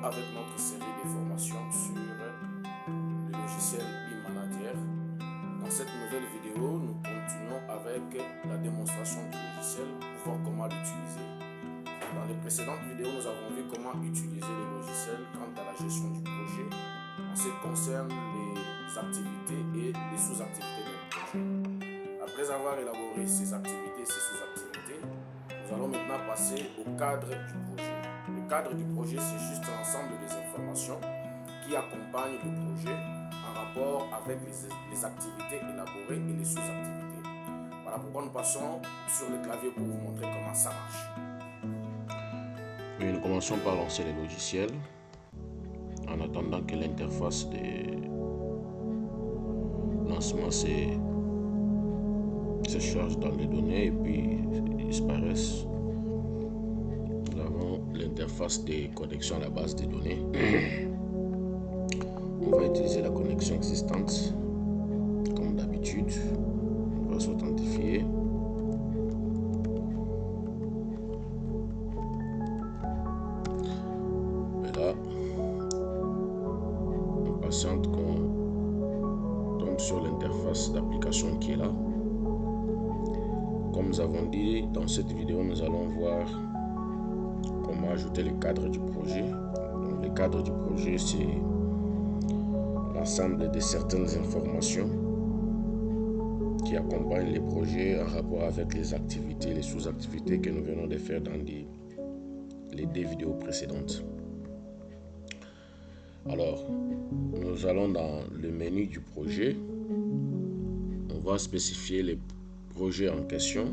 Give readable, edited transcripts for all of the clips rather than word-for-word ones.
avec notre série de formations sur le logiciel eManager. Dans cette nouvelle vidéo, nous continuons avec la démonstration du logiciel pour voir comment l'utiliser. Dans les précédentes vidéos, nous avons vu comment utiliser le logiciel quant à la gestion du projet en ce qui concerne les activités et les sous-activités d'un projet. Après avoir élaboré ces activités et ces sous-activités, nous allons maintenant passer au cadre du projet. Le cadre du projet, c'est juste l'ensemble des informations qui accompagnent le projet en rapport avec les activités élaborées et les sous-activités. Voilà pourquoi nous passons sur le clavier pour vous montrer comment ça marche. Oui, nous commençons par lancer le logiciel en attendant que l'interface de lancement se charge dans les données et puis disparaissent. Nous avons l'interface de connexion à la base de données. On va utiliser la connexion existante comme d'habitude. On va s'authentifier. Et là, on patiente qu'on tombe sur l'interface d'application qui est là. Comme nous avons dit, dans cette vidéo, nous allons voir comment ajouter le cadre du projet. Donc, le cadre du projet, c'est l'ensemble de certaines informations qui accompagnent les projets en rapport avec les activités, les sous-activités que nous venons de faire dans les deux vidéos précédentes. Alors, nous allons dans le menu du projet. On va spécifier les projets en question.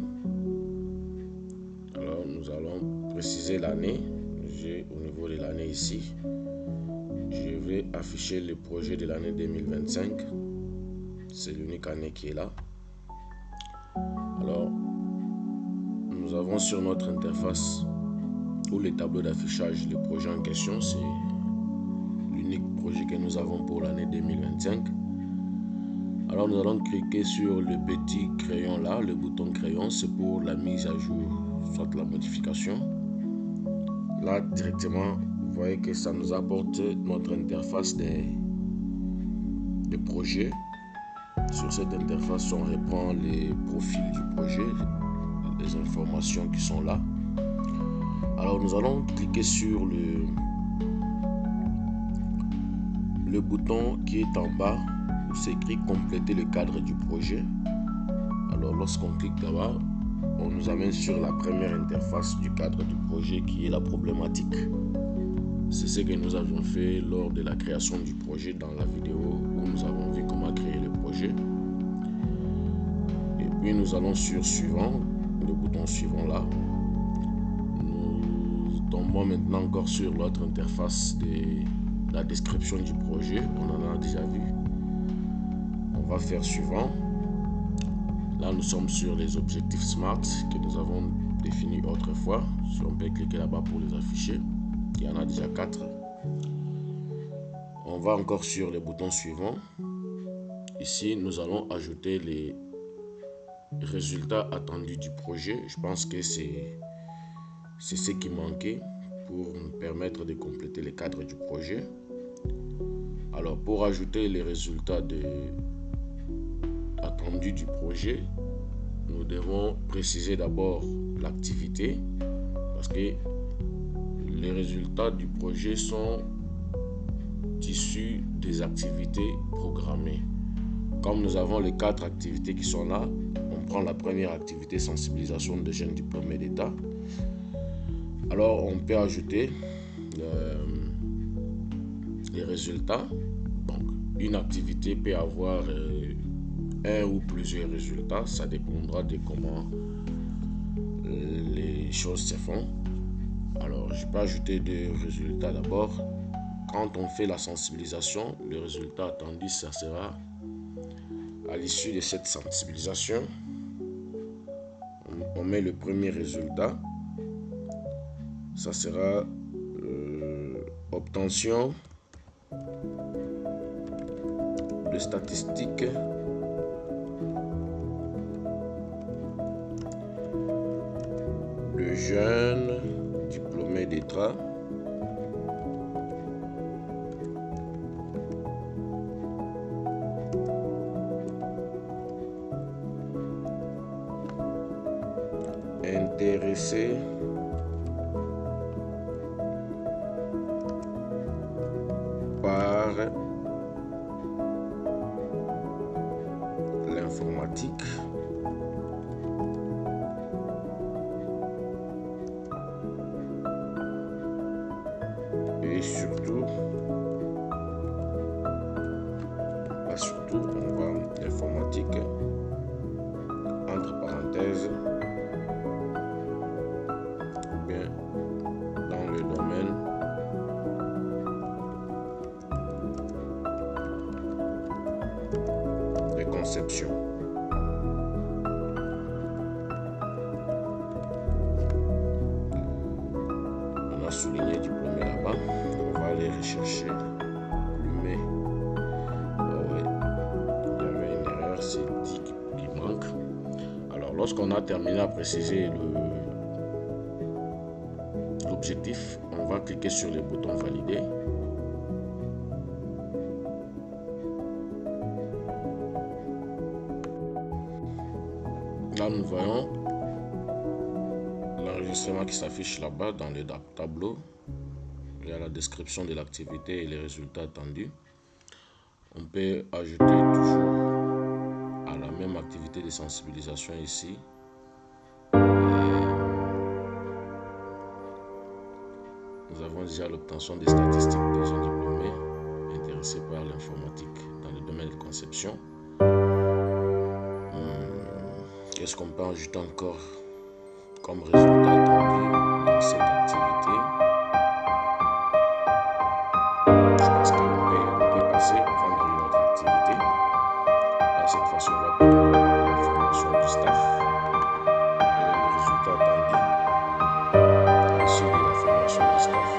Alors, nous allons préciser l'année. J'ai au niveau de l'année ici. Je vais afficher le projet de l'année 2025. C'est l'unique année qui est là. Alors, nous avons sur notre interface ou les tableaux d'affichage le projet en question. C'est l'unique projet que nous avons pour l'année 2025. Alors, nous allons cliquer sur le petit crayon là, le bouton crayon. C'est pour la mise à jour, soit la modification. Là, directement, vous voyez que ça nous apporte notre interface de projet. Sur cette interface, on reprend les profils du projet, les informations qui sont là. Alors, nous allons cliquer sur le bouton qui est en bas où c'est écrit compléter le cadre du projet. Alors, lorsqu'on clique là-bas, on nous amène sur la première interface du cadre du projet qui est la problématique. C'est ce que nous avions fait lors de la création du projet dans la vidéo où nous avons vu comment créer le projet. Et puis nous allons sur suivant, le bouton suivant là. Nous tombons maintenant encore sur l'autre interface de la description du projet. On en a déjà vu. On va faire suivant. Là, nous sommes sur les objectifs SMART que nous avons définis autrefois. Si on peut cliquer là-bas pour les afficher. Il y en a déjà 4. On va encore sur les boutons suivants. Ici, nous allons ajouter les résultats attendus du projet. Je pense que c'est ce qui manquait pour nous permettre de compléter le cadre du projet. Alors, pour ajouter les résultats attendus du projet, nous devons préciser d'abord l'activité parce que les résultats du projet sont issus des activités programmées. Comme nous avons les 4 activités qui sont là, on prend la première activité, sensibilisation des jeunes diplômés d'État. Alors, on peut ajouter les résultats. Donc, une activité peut avoir un ou plusieurs résultats. Ça dépendra de comment les choses se font. Alors, je peux ajouter des résultats d'abord. Quand on fait la sensibilisation, le résultat attendu, ça sera à l'issue de cette sensibilisation. On met le premier résultat. Ça sera obtention de statistiques de jeunes diplômés d'État commencer par l'informatique. Et surtout, on va l'informatique entre parenthèses ou bien dans le domaine de conception. On a souligné diplômé là-bas. On va aller rechercher Plumet. Il y avait une erreur, c'est 10 qui manque. Alors, lorsqu'on a terminé à préciser l'objectif, on va cliquer sur le bouton valider. Là, nous voyons l'enregistrement qui s'affiche là-bas dans le tableau. Il y a la description de l'activité et les résultats attendus. On peut ajouter toujours à la même activité de sensibilisation ici. Nous avons déjà l'obtention des statistiques des jeunes diplômés intéressés par l'informatique dans le domaine de conception. Qu'est-ce qu'on peut ajouter encore comme résultat attendu dans cette activité? Je pense qu'on peut passer prendre une autre activité. Là, cette fois-ci, on va prendre l'information du staff et le résultat attendu. Ici, l'information du staff.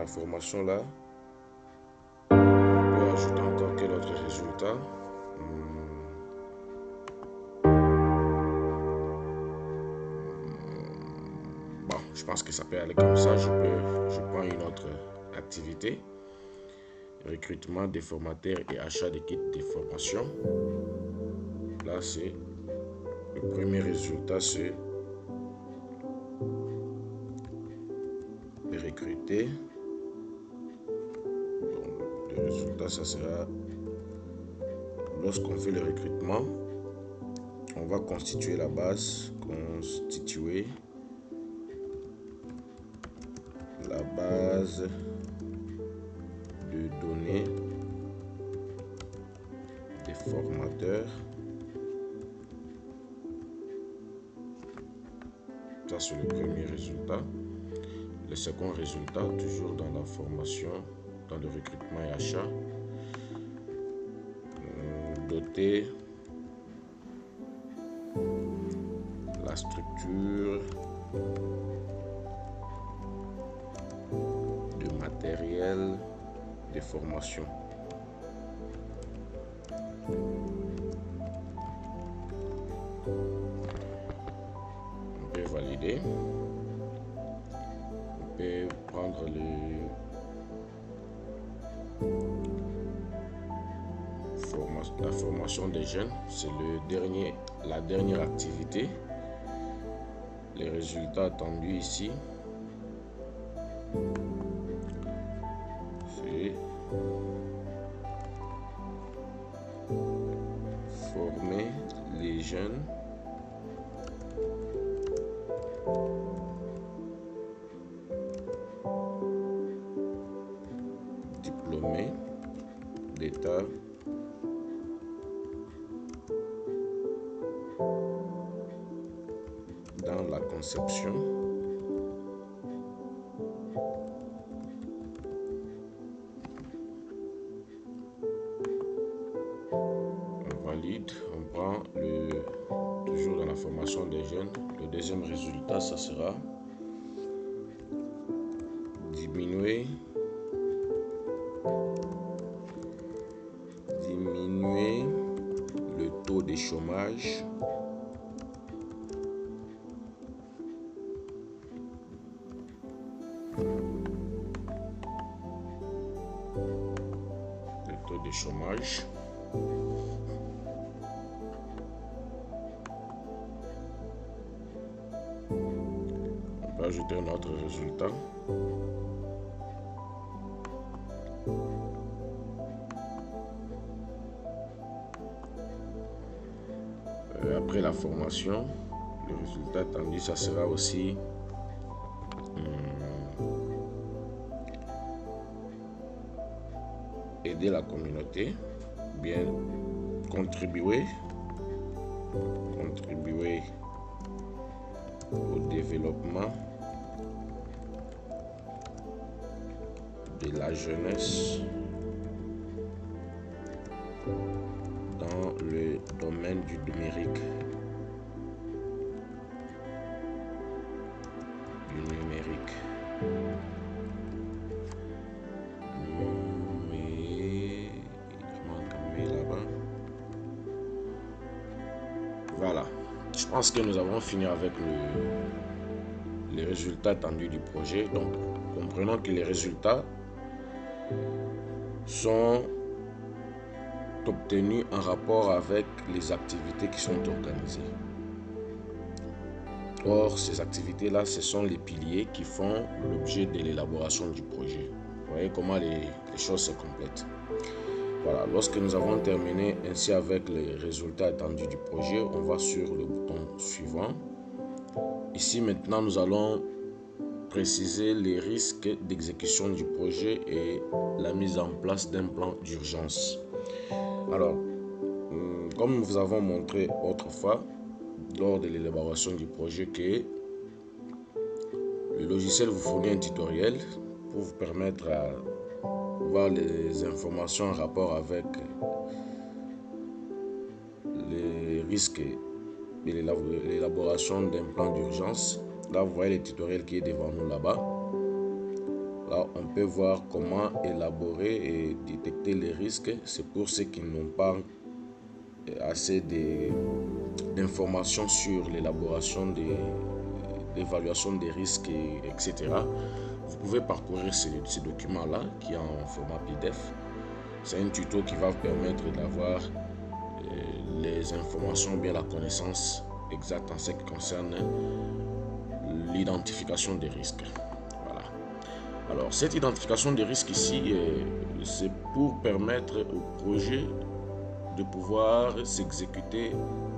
Formation là, on peut ajouter encore quel autre résultat? Bon, je pense que ça peut aller comme ça. Je prends une autre activité: recrutement des formateurs et achat des kits de formation. Là, c'est le premier résultat, c'est de recruter. Le résultat, ça sera lorsqu'on fait le recrutement, on va constituer la base, constituer la base de données des formateurs. Ça, c'est le premier résultat. Le second résultat, toujours dans la formation, dans le recrutement et achat, doter la structure de matériel de formation. On peut valider. On peut prendre la formation des jeunes, c'est la dernière activité. Les résultats attendus ici, c'est former les jeunes diplômés d'État dans la conception. On valide, on prend toujours dans la formation des jeunes. Le deuxième résultat, ça sera diminuer le taux de chômage On peut ajouter un autre résultat. Après la formation, le résultat attendu, ça sera aussi aider la communauté, bien contribuer au développement de la jeunesse dans le domaine du numérique. Voilà, je pense que nous avons fini avec les résultats attendus du projet. Donc, comprenons que les résultats sont obtenus en rapport avec les activités qui sont organisées. Or, ces activités-là, ce sont les piliers qui font l'objet de l'élaboration du projet. Vous voyez comment les choses se complètent. Voilà, lorsque nous avons terminé ainsi avec les résultats attendus du projet, on va sur le bouton suivant. Ici, maintenant, nous allons préciser les risques d'exécution du projet et la mise en place d'un plan d'urgence. Alors, comme nous vous avons montré autrefois, lors de l'élaboration du projet, que le logiciel vous fournit un tutoriel pour vous permettre à voir les informations en rapport avec les risques et l'élaboration d'un plan d'urgence. Là, vous voyez le tutoriel qui est devant nous là-bas. Là, on peut voir comment élaborer et détecter les risques. C'est pour ceux qui n'ont pas assez d'informations sur l'élaboration l'évaluation des risques, etc. Vous pouvez parcourir ces documents-là qui est en format PDF. C'est un tuto qui va vous permettre d'avoir les informations, bien la connaissance exacte en ce qui concerne l'identification des risques. Voilà. Alors, cette identification des risques ici, c'est pour permettre au projet de pouvoir s'exécuter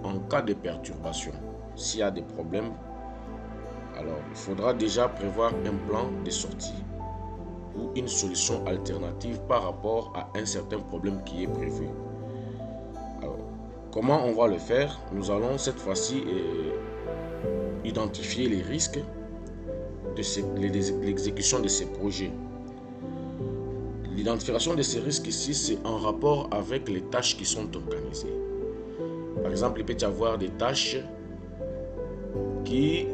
en cas de perturbation. S'il y a des problèmes, alors il faudra déjà prévoir un plan de sortie ou une solution alternative par rapport à un certain problème qui est prévu. Alors, comment on va le faire? Nous allons cette fois-ci identifier les risques de l'exécution de ces projets. L'identification de ces risques ici, c'est en rapport avec les tâches qui sont organisées. Par exemple, il peut y avoir des tâches qui,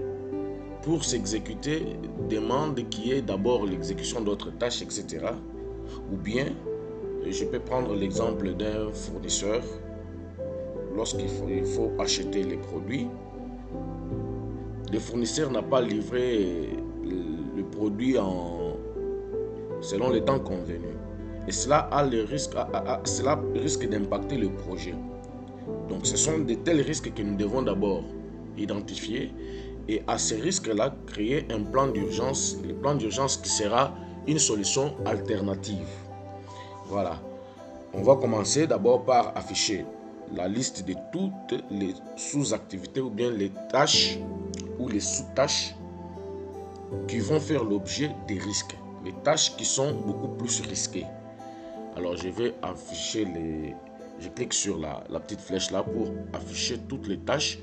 pour s'exécuter, demandent qu'il y ait d'abord l'exécution d'autres tâches, etc. Ou bien, je peux prendre l'exemple d'un fournisseur. Lorsqu'il faut acheter les produits, le fournisseur n'a pas livré le produit selon le temps convenu. Et cela a le risque, cela risque d'impacter le projet. Donc ce sont de tels risques que nous devons d'abord identifier et à ces risques-là créer un plan d'urgence. Le plan d'urgence qui sera une solution alternative. Voilà. On va commencer d'abord par afficher la liste de toutes les sous-activités ou bien les tâches ou les sous-tâches qui vont faire l'objet des risques. Les tâches qui sont beaucoup plus risquées. Alors je vais afficher je clique sur la petite flèche là pour afficher toutes les tâches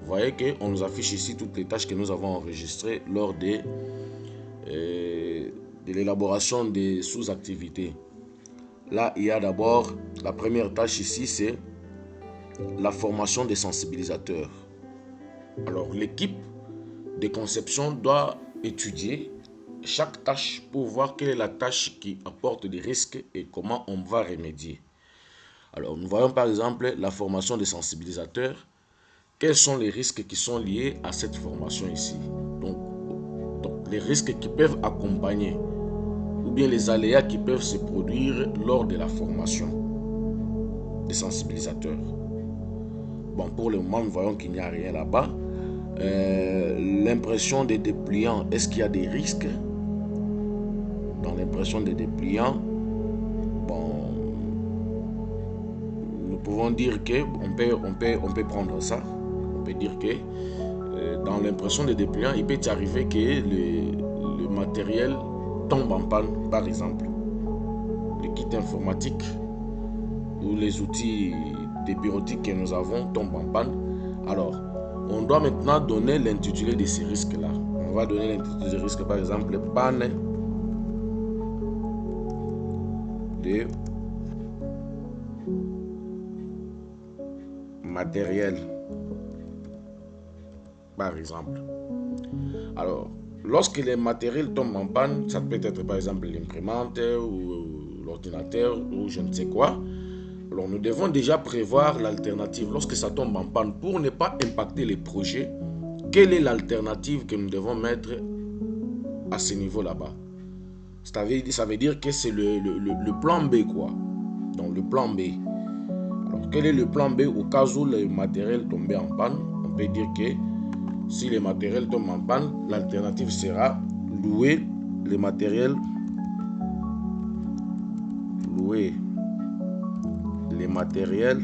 Vous voyez qu'on nous affiche ici toutes les tâches que nous avons enregistrées lors de l'élaboration des sous-activités. Là, il y a d'abord la première tâche ici, c'est la formation des sensibilisateurs. Alors, l'équipe de conception doit étudier chaque tâche pour voir quelle est la tâche qui apporte des risques et comment on va remédier. Alors, nous voyons par exemple la formation des sensibilisateurs. Quels sont les risques qui sont liés à cette formation ici? Donc, les risques qui peuvent accompagner ou bien les aléas qui peuvent se produire lors de la formation des sensibilisateurs. Bon, pour le moment, nous voyons qu'il n'y a rien là-bas. L'impression des dépliants, est-ce qu'il y a des risques dans l'impression des dépliants? Bon, nous pouvons dire que on peut prendre ça. On peut dire que dans l'impression des dépliants, il peut arriver que le matériel tombe en panne, par exemple. Le kit informatique ou les outils de bureautique que nous avons tombent en panne. Alors, on doit maintenant donner l'intitulé de ces risques-là. On va donner l'intitulé des risques, par exemple, panne de matériel, par exemple. Alors, lorsque les matériels tombent en panne, ça peut être par exemple l'imprimante ou l'ordinateur ou je ne sais quoi. Alors, nous devons déjà prévoir l'alternative lorsque ça tombe en panne pour ne pas impacter les projets. Quelle est l'alternative que nous devons mettre à ce niveau là-bas? Ça veut dire que c'est le plan B, quoi. Donc, le plan B. Alors, quel est le plan B au cas où le matériel tombait en panne? On peut dire que si le matériel tombe en panne, l'alternative sera louer le matériel, louer les matériels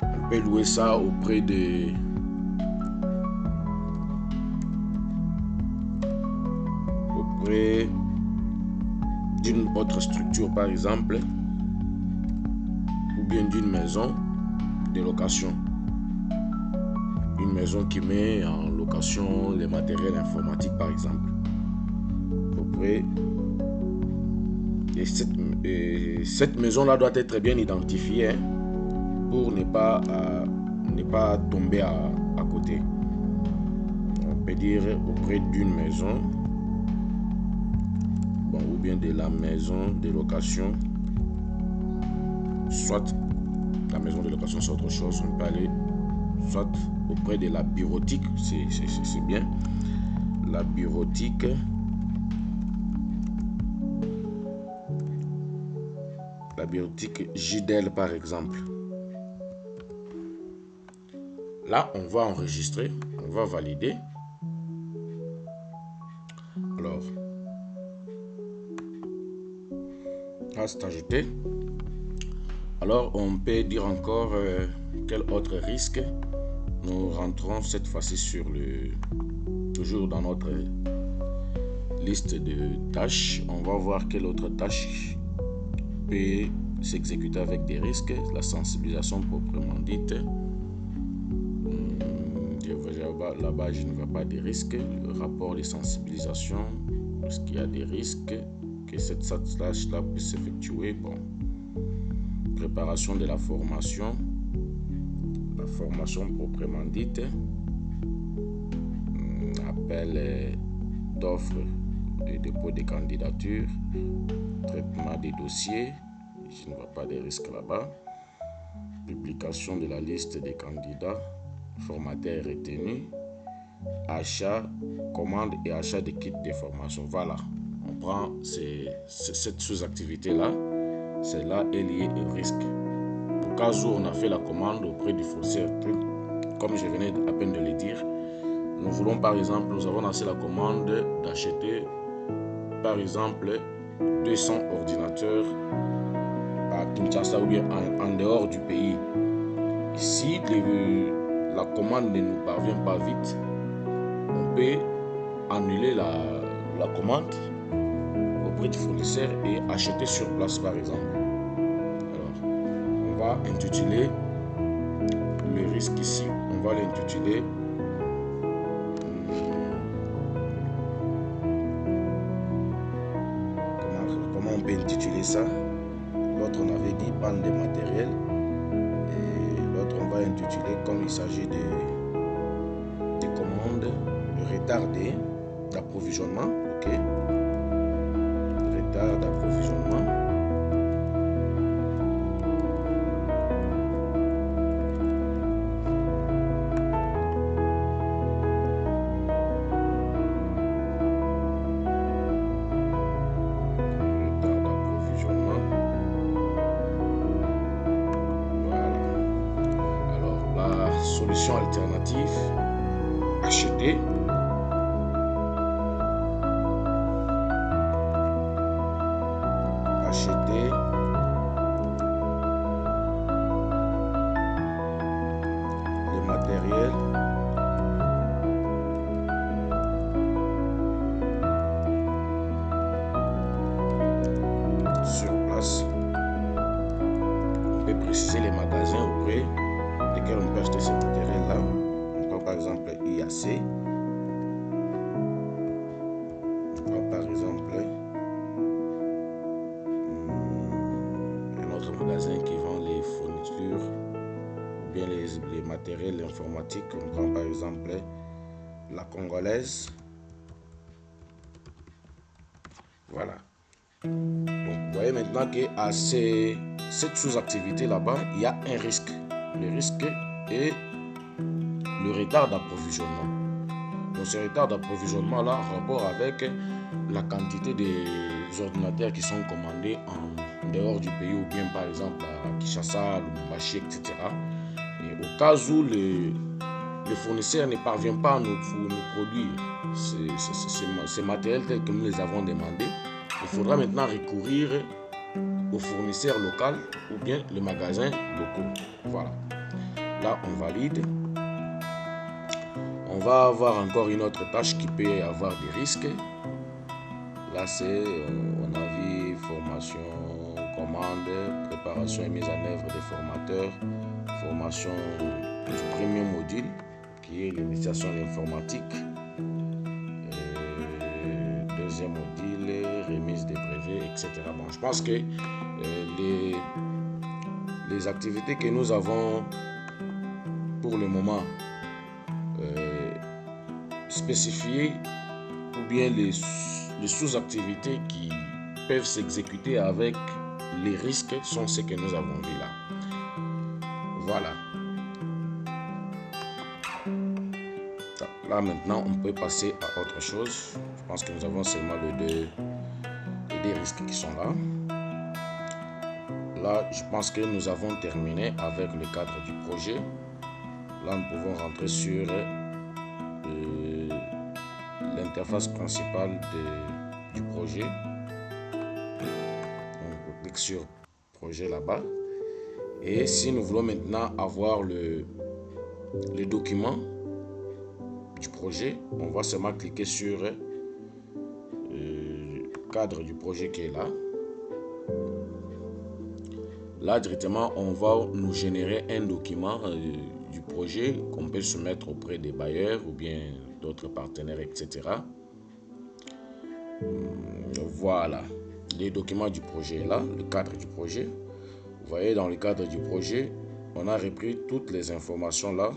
on peut louer ça auprès d'une autre structure par exemple ou bien d'une maison de location, une maison qui met en location les matériels informatiques par exemple. Auprès et cette maison là doit être bien identifiée, hein, pour ne pas tomber à côté. On peut dire auprès d'une maison, bon, ou bien de la maison de location, soit la maison de location c'est autre chose, on peut aller soit auprès de la bureautique, c'est bien, la bureautique, JDEL par exemple. Là, on va enregistrer, on va valider. Alors, là, c'est ajouté. Alors, on peut dire encore quel autre risque. Nous rentrons cette fois-ci sur toujours dans notre liste de tâches. On va voir quelle autre tâche peut s'exécuter avec des risques. La sensibilisation proprement dite. Là-bas, je ne vois pas des risques. Le rapport de sensibilisation, est-ce qu'il y a des risques que cette tâche-là puisse s'effectuer? Bon. Préparation de la formation proprement dite. Appel d'offres et dépôt de candidatures, traitement des dossiers, je ne vois pas de risques là-bas. Publication de la liste des candidats, formateur retenu, achat, commande et achat de kits de formation. Voilà, on prend cette sous-activité-là, celle-là est liée au risque. Au cas où on a fait la commande auprès du fournisseur, comme je venais à peine de le dire, nous voulons par exemple, nous avons lancé la commande d'acheter par exemple 200 ordinateurs à Kinshasa ou bien en dehors du pays. Si la commande ne nous parvient pas vite, on peut annuler la commande auprès du fournisseur et acheter sur place par exemple. Alors, on va intituler le risque ici, on va l'intituler comment on peut intituler ça? L'autre on avait dit panne de matériel et l'autre on va intituler comme il s'agit de commandes, le retard d'approvisionnement, ok, retard d'approvisionnement. Solution alternative, acheter. Acheter le matériel sur place. On peut préciser les magasins auprès desquels on peut acheter ce matériel-là. On prend par exemple IAC. On prend par exemple un autre magasin qui vend les fournitures ou bien les matériels informatiques. On prend par exemple la Congolaise. Voilà. Donc vous voyez maintenant qu'à cette sous-activité là-bas, il y a un risque. Le risque est le retard d'approvisionnement. Donc ce retard d'approvisionnement là en rapport avec la quantité des ordinateurs qui sont commandés en dehors du pays ou bien par exemple à Kinshasa, Lubumbashi, etc. Et au cas où le fournisseur ne parvient pas à nous produire ces matériels tels que nous les avons demandés, il faudra maintenant recourir au fournisseur local ou bien les magasins locaux. Voilà. Là, on valide. On va avoir encore une autre tâche qui peut avoir des risques. Là, c'est, on a vu formation, commande, préparation et mise en œuvre des formateurs, formation du premier module qui est l'initiation de l'informatique. Deuxième module, remise des brevets, etc. Bon, je pense que les activités que nous avons pour le moment spécifiées ou bien les sous-activités qui peuvent s'exécuter avec les risques sont ce que nous avons vu là. Voilà. Là maintenant on peut passer à autre chose. Je pense que nous avons seulement les deux risques qui sont là. Là je pense que nous avons terminé avec le cadre du projet. Là nous pouvons rentrer sur l'interface principale du projet. Donc, on clique sur projet là-bas. Et si nous voulons maintenant avoir le document du projet, on va seulement cliquer sur le cadre du projet qui est là. Là, directement, on va nous générer un document du projet qu'on peut soumettre auprès des bailleurs ou bien d'autres partenaires, etc. Voilà, les documents du projet là, le cadre du projet. Vous voyez, dans le cadre du projet, on a repris toutes les informations là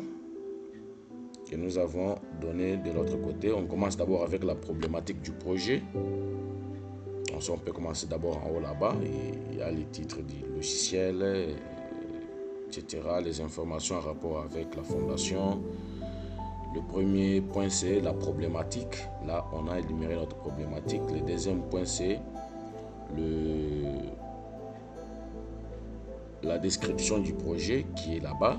que nous avons données de l'autre côté. On commence d'abord avec la problématique du projet. On peut commencer d'abord en haut là-bas. Il y a les titres du logiciel, etc. Les informations en rapport avec la fondation. Le premier point, c'est la problématique. Là, on a énuméré notre problématique. Le deuxième point, c'est la description du projet qui est là-bas.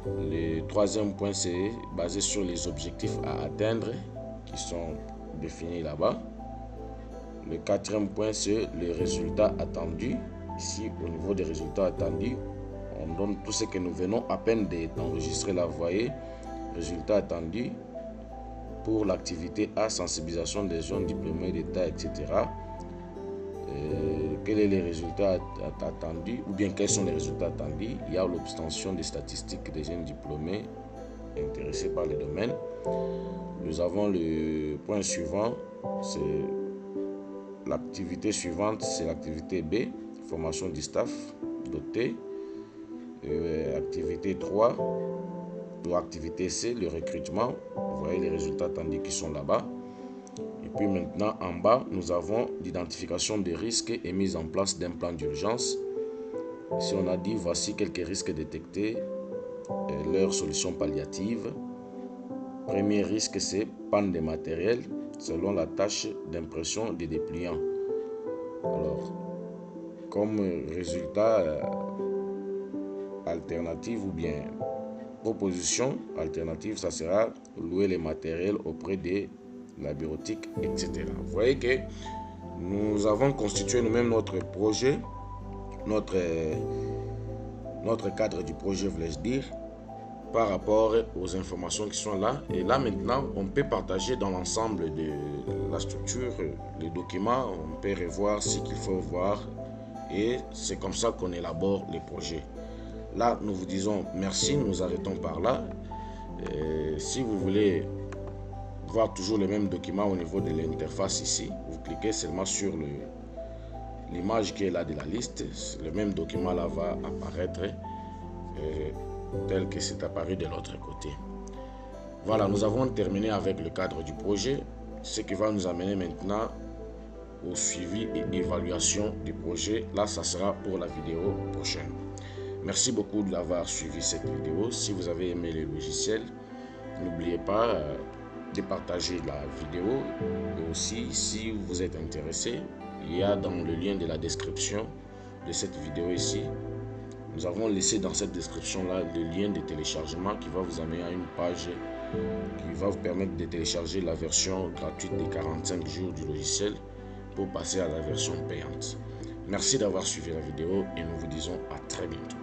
Le troisième point, c'est basé sur les objectifs à atteindre qui sont définis là-bas. Le quatrième point, c'est les résultats attendus. Ici, au niveau des résultats attendus, on donne tout ce que nous venons à peine d'enregistrer là. Vous voyez, résultats attendus pour l'activité A, sensibilisation des jeunes diplômés d'État, etc. quels sont les résultats attendus, ou bien quels sont les résultats attendus. Il y a l'obtention des statistiques des jeunes diplômés intéressés par le domaine. Nous avons le point suivant, c'est l'activité suivante, c'est l'activité B, formation du staff doté. Activité 3, ou activité C, le recrutement. Vous voyez les résultats attendus qui sont là-bas. Et puis maintenant, en bas, nous avons l'identification des risques et mise en place d'un plan d'urgence. Ici, on a dit, voici quelques risques détectés, leurs solutions palliatives. Premier risque, c'est panne de matériel selon la tâche d'impression des dépliants. Alors, comme résultat alternative ou bien proposition alternative, ça sera louer les matériels auprès des la bureautique, etc. Vous voyez que nous avons constitué nous-mêmes notre projet, notre cadre du projet, voulais-je dire, par rapport aux informations qui sont là. Et là, maintenant, on peut partager dans l'ensemble de la structure les documents, on peut revoir ce qu'il faut voir, et c'est comme ça qu'on élabore les projets. Là, nous vous disons merci, nous arrêtons par là. Si vous voulez voir toujours les mêmes documents au niveau de l'interface ici, vous cliquez seulement sur l'image qui est là de la liste. Le même document là va apparaître tel que c'est apparu de l'autre côté. Voilà, nous avons terminé avec le cadre du projet, ce qui va nous amener maintenant au suivi et évaluation du projet. Là, ça sera pour la vidéo prochaine. Merci beaucoup d'avoir suivi cette vidéo. Si vous avez aimé le logiciel, n'oubliez pas de partager la vidéo. Et aussi, si vous êtes intéressé, il y a dans le lien de la description de cette vidéo ici, nous avons laissé dans cette description-là le lien de téléchargement qui va vous amener à une page qui va vous permettre de télécharger la version gratuite des 45 jours du logiciel pour passer à la version payante. Merci d'avoir suivi la vidéo et nous vous disons à très bientôt.